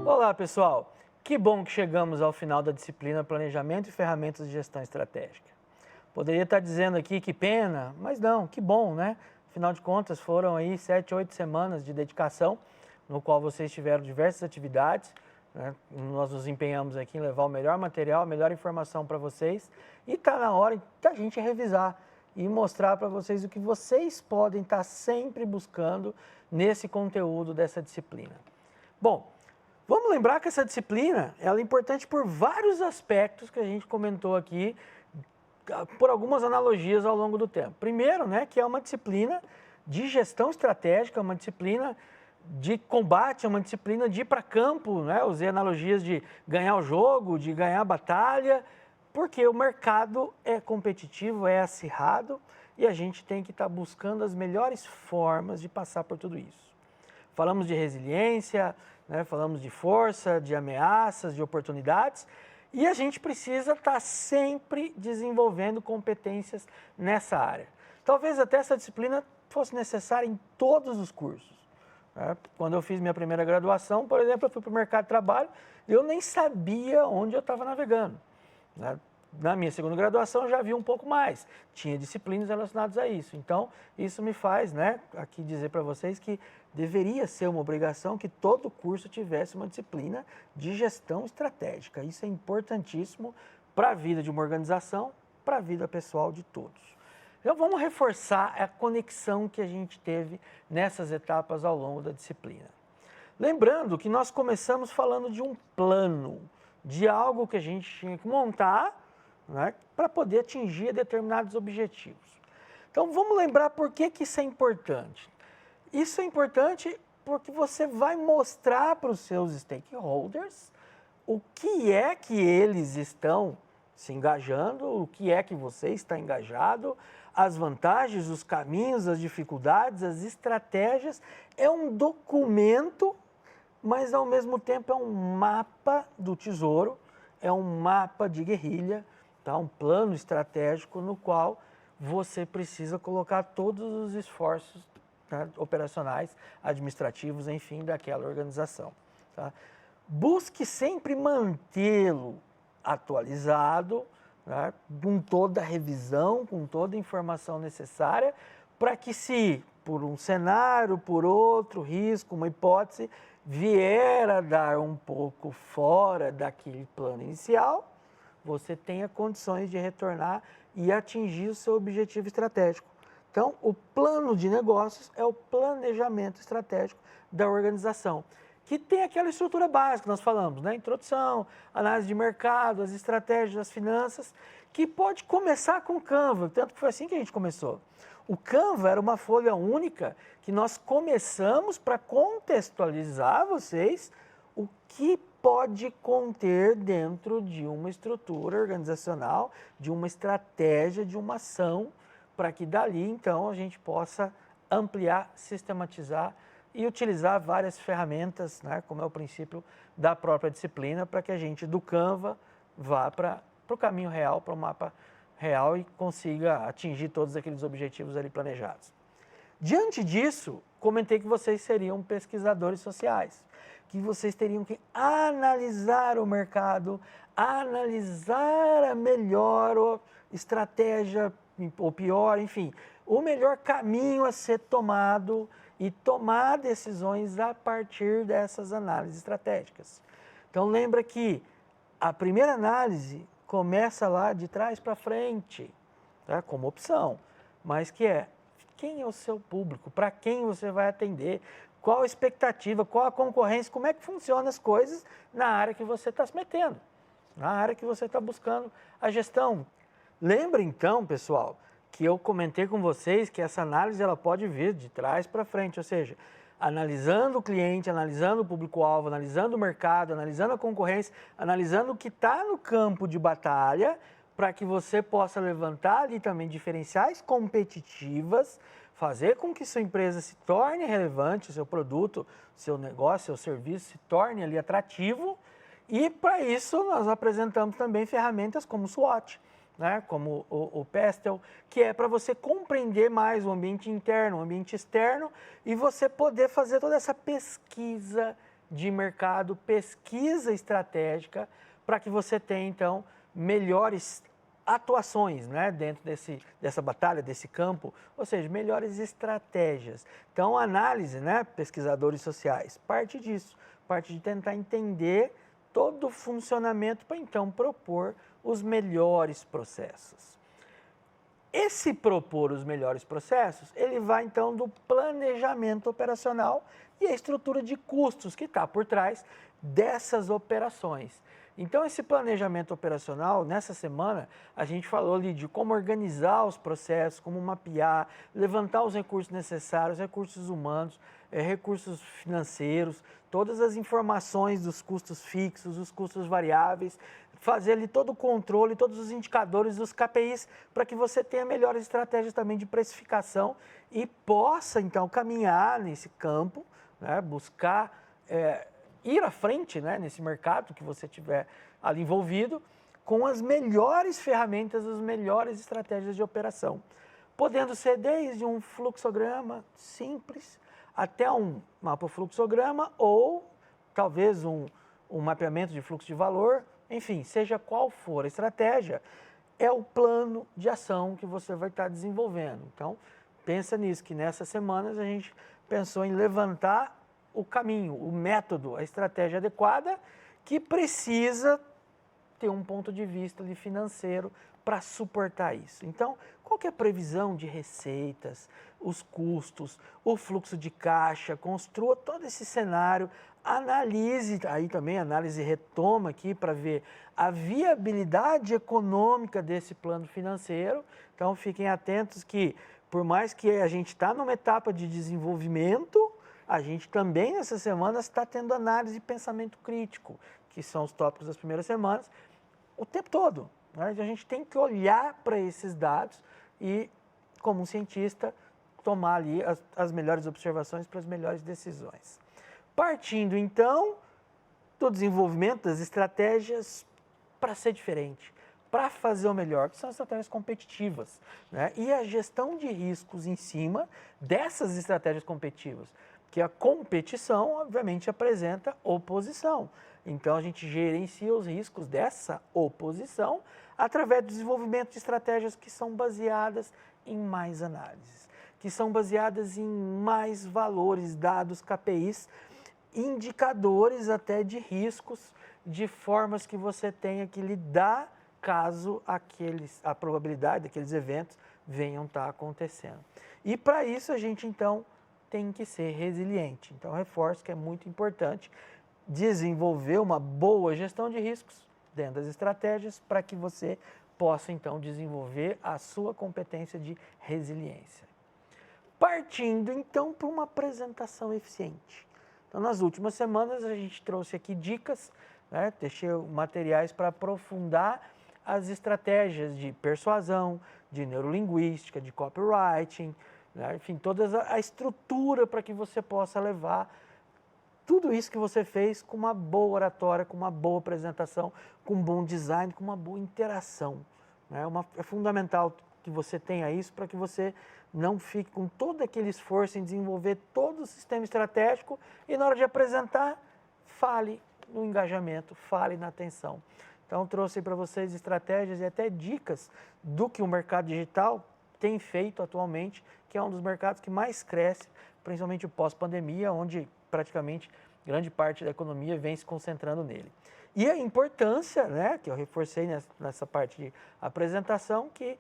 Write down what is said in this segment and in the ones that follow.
Olá, pessoal! Que bom que chegamos ao final da disciplina Planejamento e Ferramentas de Gestão Estratégica. Poderia estar dizendo aqui que pena, mas não, que bom, né? Afinal de contas, foram aí 7, 8 semanas de dedicação, no qual vocês tiveram diversas atividades, né? Nós nos empenhamos aqui em levar o melhor material, a melhor informação para vocês, e está na hora da gente revisar e mostrar para vocês o que vocês podem estar sempre buscando nesse conteúdo dessa disciplina. Bom, vamos lembrar que essa disciplina ela é importante por vários aspectos que a gente comentou aqui, por algumas analogias ao longo do tempo. Primeiro, né, que é uma disciplina de gestão estratégica, uma disciplina de combate, uma disciplina de ir para campo, né, usei analogias de ganhar o jogo, de ganhar a batalha, porque o mercado é competitivo, é acirrado e a gente tem que estar buscando as melhores formas de passar por tudo isso. Falamos de resiliência, né, falamos de força, de ameaças, de oportunidades, e a gente precisa estar sempre desenvolvendo competências nessa área. Talvez até essa disciplina fosse necessária em todos os cursos. Né? Quando eu fiz minha primeira graduação, por exemplo, eu fui para o mercado de trabalho e eu nem sabia onde eu estava navegando. Né? Na minha segunda graduação eu já vi um pouco mais, tinha disciplinas relacionadas a isso. Então, isso me faz, né, aqui dizer para vocês que deveria ser uma obrigação que todo curso tivesse uma disciplina de gestão estratégica. Isso é importantíssimo para a vida de uma organização, para a vida pessoal de todos. Então, vamos reforçar a conexão que a gente teve nessas etapas ao longo da disciplina. Lembrando que nós começamos falando de um plano, de algo que a gente tinha que montar, né, para poder atingir determinados objetivos. Então, vamos lembrar por que isso é importante. Isso é importante porque você vai mostrar para os seus stakeholders o que é que eles estão se engajando, o que é que você está engajado, as vantagens, os caminhos, as dificuldades, as estratégias. É um documento, mas ao mesmo tempo é um mapa do tesouro, é um mapa de guerrilha, tá? Um plano estratégico no qual você precisa colocar todos os esforços, tá, operacionais, administrativos, enfim, daquela organização. Tá? Busque sempre mantê-lo atualizado, né, com toda a revisão, com toda a informação necessária, para que se por um cenário, por outro risco, uma hipótese, vier a dar um pouco fora daquele plano inicial, você tenha condições de retornar e atingir o seu objetivo estratégico. Então, o plano de negócios é o planejamento estratégico da organização, que tem aquela estrutura básica que nós falamos, né? Introdução, análise de mercado, as estratégias, as finanças, que pode começar com o Canva, tanto que foi assim que a gente começou. O Canva era uma folha única que nós começamos para contextualizar vocês o que pode conter dentro de uma estrutura organizacional, de uma estratégia, de uma ação, para que dali, então, a gente possa ampliar, sistematizar e utilizar várias ferramentas, né, como é o princípio da própria disciplina, para que a gente, do Canva, vá para o caminho real, para o mapa real e consiga atingir todos aqueles objetivos ali planejados. Diante disso, comentei que vocês seriam pesquisadores sociais, que vocês teriam que analisar o mercado, analisar a melhor estratégia, ou pior, enfim, o melhor caminho a ser tomado e tomar decisões a partir dessas análises estratégicas. Então, lembra que a primeira análise começa lá de trás para frente, tá? Como opção, mas que é quem é o seu público, para quem você vai atender, qual a expectativa, qual a concorrência, como é que funcionam as coisas na área que você está se metendo, na área que você está buscando a gestão. Lembra então, pessoal, que eu comentei com vocês que essa análise ela pode vir de trás para frente, ou seja, analisando o cliente, analisando o público-alvo, analisando o mercado, analisando a concorrência, analisando o que está no campo de batalha, para que você possa levantar ali também diferenciais competitivas, fazer com que sua empresa se torne relevante, o seu produto, seu negócio, seu serviço se torne ali atrativo. E para isso nós apresentamos também ferramentas como o SWOT, né, como o Pestel, que é para você compreender mais o ambiente interno, o ambiente externo e você poder fazer toda essa pesquisa de mercado, pesquisa estratégica, para que você tenha, então, melhores atuações, né, dentro dessa batalha, desse campo, ou seja, melhores estratégias. Então, a análise, né, pesquisadores sociais, parte disso, parte de tentar entender todo o funcionamento para, então, propor os melhores processos. Esse propor os melhores processos, ele vai, então, do planejamento operacional e a estrutura de custos que está por trás dessas operações. Então, esse planejamento operacional, nessa semana, a gente falou ali de como organizar os processos, como mapear, levantar os recursos necessários, recursos humanos, recursos financeiros, todas as informações dos custos fixos, os custos variáveis, fazer ali todo o controle, todos os indicadores dos KPIs, para que você tenha melhores estratégias também de precificação e possa, então, caminhar nesse campo, né, buscar ir à frente, né, nesse mercado que você tiver ali envolvido, com as melhores ferramentas, as melhores estratégias de operação. Podendo ser desde um fluxograma simples até um mapa-fluxograma ou talvez um mapeamento de fluxo de valor, enfim, seja qual for a estratégia, é o plano de ação que você vai estar desenvolvendo. Então, pensa nisso, que nessas semanas a gente pensou em levantar o caminho, o método, a estratégia adequada, que precisa ter um ponto de vista ali financeiro para suportar isso. Então, qual que é a previsão de receitas, os custos, o fluxo de caixa, construa todo esse cenário, analise, aí também análise retoma aqui para ver a viabilidade econômica desse plano financeiro. Então, fiquem atentos que, por mais que a gente está numa etapa de desenvolvimento, a gente também, nessas semanas, está tendo análise e pensamento crítico, que são os tópicos das primeiras semanas, o tempo todo. Né? A gente tem que olhar para esses dados e, como um cientista, tomar ali as melhores observações para as melhores decisões. Partindo, então, do desenvolvimento das estratégias para ser diferente, para fazer o melhor, que são as estratégias competitivas, né? E a gestão de riscos em cima dessas estratégias competitivas. Que a competição, obviamente, apresenta oposição. Então, a gente gerencia os riscos dessa oposição através do desenvolvimento de estratégias que são baseadas em mais análises, que são baseadas em mais valores, dados, KPIs, indicadores até de riscos, de formas que você tenha que lidar caso a probabilidade daqueles eventos venham estar acontecendo. E para isso a gente, então, tem que ser resiliente. Então, reforço que é muito importante desenvolver uma boa gestão de riscos dentro das estratégias para que você possa, então, desenvolver a sua competência de resiliência. Partindo, então, para uma apresentação eficiente. Então, nas últimas semanas, a gente trouxe aqui dicas, né? Deixei materiais para aprofundar as estratégias de persuasão, de neurolinguística, de copywriting, né? Enfim, toda a estrutura para que você possa levar tudo isso que você fez com uma boa oratória, com uma boa apresentação, com um bom design, com uma boa interação. Né? É fundamental que você tenha isso para que você não fique com todo aquele esforço em desenvolver todo o sistema estratégico e na hora de apresentar, fale no engajamento, fale na atenção. Então, trouxe para vocês estratégias e até dicas do que o mercado digital tem feito atualmente, que é um dos mercados que mais cresce, principalmente o pós-pandemia, onde praticamente grande parte da economia vem se concentrando nele. E a importância, né, que eu reforcei nessa parte de apresentação, que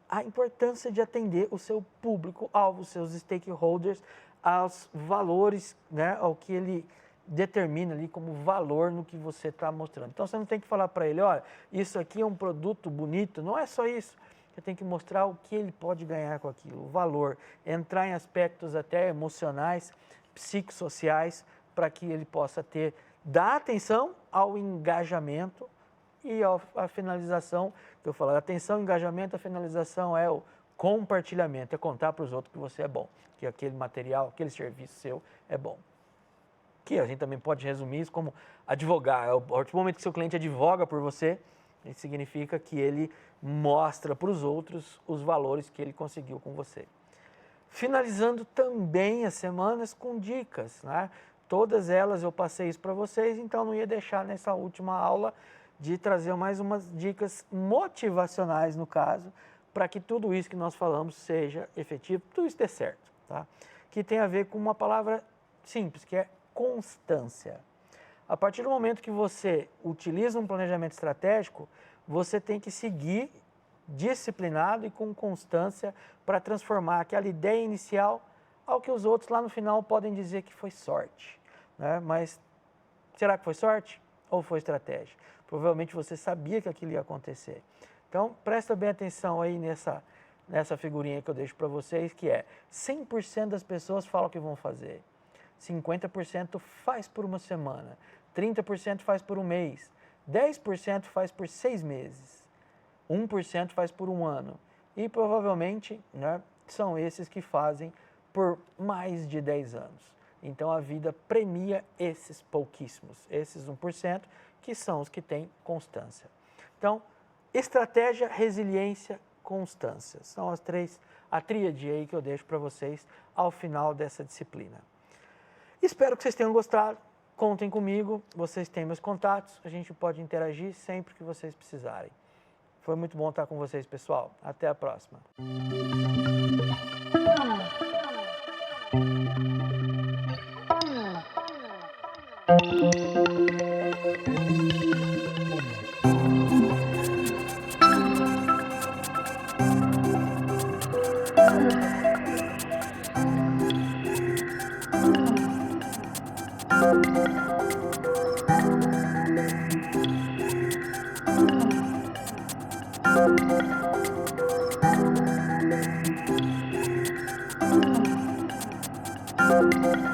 a importância de atender o seu público-alvo, os seus stakeholders, aos valores, né, ao que ele determina ali como valor no que você está mostrando. Então, você não tem que falar para ele, olha, isso aqui é um produto bonito, não é só isso. Você tem que mostrar o que ele pode ganhar com aquilo, o valor, entrar em aspectos até emocionais, psicossociais, para que ele possa dar atenção ao engajamento e a finalização, que eu falo, atenção, engajamento, a finalização é o compartilhamento, é contar para os outros que você é bom, que aquele material, aquele serviço seu é bom. Que a gente também pode resumir isso como advogar, é o momento que seu cliente advoga por você, Isso significa que ele mostra para os outros os valores que ele conseguiu com você. Finalizando também as semanas com dicas, né? Todas elas eu passei isso para vocês, então não ia deixar nessa última aula de trazer mais umas dicas motivacionais, no caso, para que tudo isso que nós falamos seja efetivo, tudo isso dê certo, tá? Que tem a ver com uma palavra simples, que é constância. A partir do momento que você utiliza um planejamento estratégico, você tem que seguir disciplinado e com constância para transformar aquela ideia inicial ao que os outros lá no final podem dizer que foi sorte, né? Mas será que foi sorte ou foi estratégia? Provavelmente você sabia que aquilo ia acontecer. Então, presta bem atenção aí nessa figurinha que eu deixo para vocês, que é 100% das pessoas falam que vão fazer, 50% faz por uma semana, 30% faz por um mês, 10% faz por 6 meses, 1% faz por um ano e provavelmente, né, são esses que fazem por mais de 10 anos. Então a vida premia esses pouquíssimos, esses 1%, que são os que têm constância. Então, estratégia, resiliência, constância. São a tríade aí que eu deixo para vocês ao final dessa disciplina. Espero que vocês tenham gostado. Contem comigo, vocês têm meus contatos, a gente pode interagir sempre que vocês precisarem. Foi muito bom estar com vocês, pessoal. Até a próxima. Thank you.